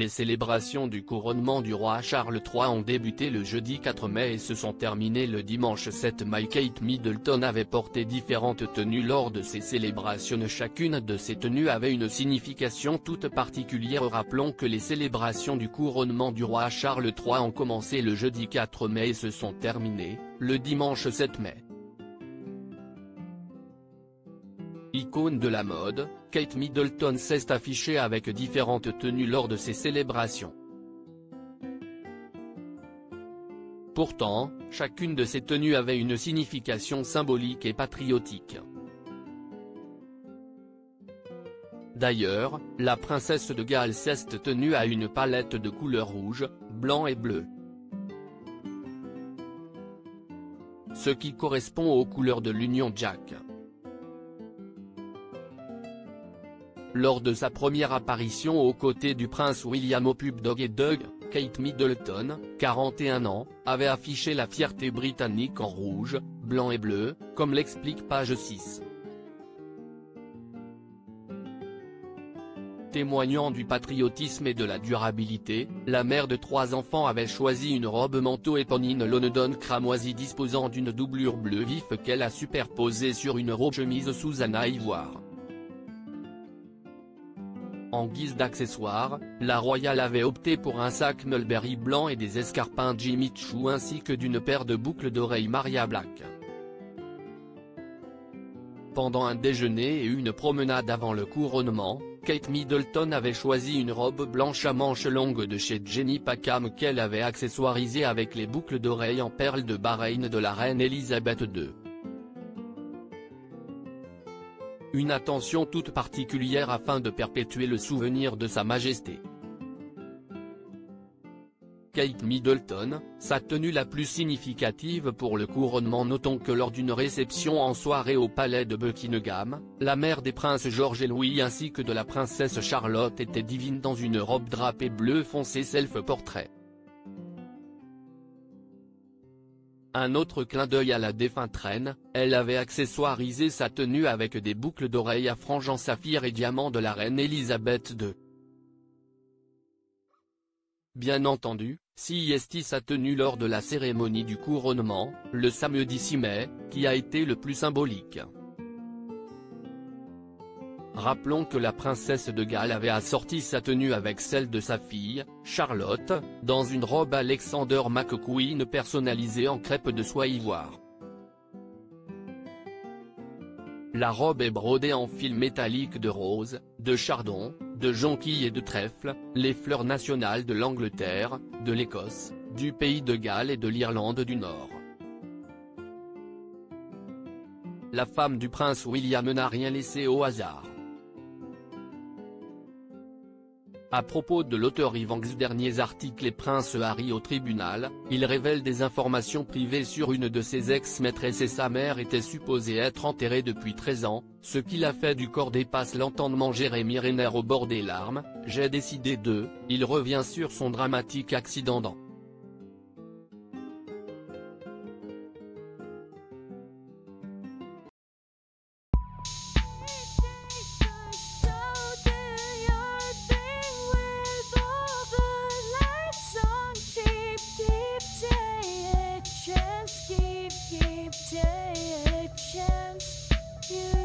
Les célébrations du couronnement du roi Charles III ont débuté le jeudi 4 mai et se sont terminées le dimanche 7 mai. Kate Middleton avait porté différentes tenues lors de ces célébrations. Chacune de ces tenues avait une signification toute particulière. Rappelons que les célébrations du couronnement du roi Charles III ont commencé le jeudi 4 mai et se sont terminées le dimanche 7 mai. Icône de la mode, Kate Middleton s'est affichée avec différentes tenues lors de ces célébrations. Pourtant, chacune de ces tenues avait une signification symbolique et patriotique. D'ailleurs, la princesse de Galles s'est tenue à une palette de couleurs rouge, blanc et bleu, ce qui correspond aux couleurs de l'Union Jack. Lors de sa première apparition aux côtés du prince William au pub Dog et Doug, Kate Middleton, 41 ans, avait affiché la fierté britannique en rouge, blanc et bleu, comme l'explique page 6. Témoignant du patriotisme et de la durabilité, la mère de 3 enfants avait choisi une robe manteau éponine London cramoisie disposant d'une doublure bleu vif qu'elle a superposée sur une robe chemise Susanna ivoire. En guise d'accessoire, la royale avait opté pour un sac Mulberry blanc et des escarpins Jimmy Choo ainsi que d'une paire de boucles d'oreilles Maria Black. Pendant un déjeuner et une promenade avant le couronnement, Kate Middleton avait choisi une robe blanche à manches longues de chez Jenny Packham qu'elle avait accessoirisée avec les boucles d'oreilles en perles de Bahreïn de la reine Elisabeth II. Une attention toute particulière afin de perpétuer le souvenir de Sa Majesté. Kate Middleton, sa tenue la plus significative pour le couronnement. Notons que lors d'une réception en soirée au palais de Buckingham, la mère des princes George et Louis ainsi que de la princesse Charlotte était divine dans une robe drapée bleu foncé self-portrait. Un autre clin d'œil à la défunte reine, elle avait accessoirisé sa tenue avec des boucles d'oreilles à franges en saphir et diamants de la reine Elisabeth II. Bien entendu, CST sa tenue lors de la cérémonie du couronnement, le samedi 6 mai, qui a été le plus symbolique. Rappelons que la princesse de Galles avait assorti sa tenue avec celle de sa fille, Charlotte, dans une robe Alexander McQueen personnalisée en crêpe de soie ivoire. La robe est brodée en fil métallique de rose, de chardon, de jonquilles et de trèfle, les fleurs nationales de l'Angleterre, de l'Écosse, du pays de Galles et de l'Irlande du Nord. La femme du prince William n'a rien laissé au hasard. À propos de l'auteur Evans derniers articles et Prince Harry au tribunal, il révèle des informations privées sur une de ses ex-maîtresses et sa mère était supposée être enterrée depuis 13 ans, ce qui l'a fait du corps dépasse l'entendement. Jérémy Renner au bord des larmes, j'ai décidé de, il revient sur son dramatique accident dans Keep day a chance, you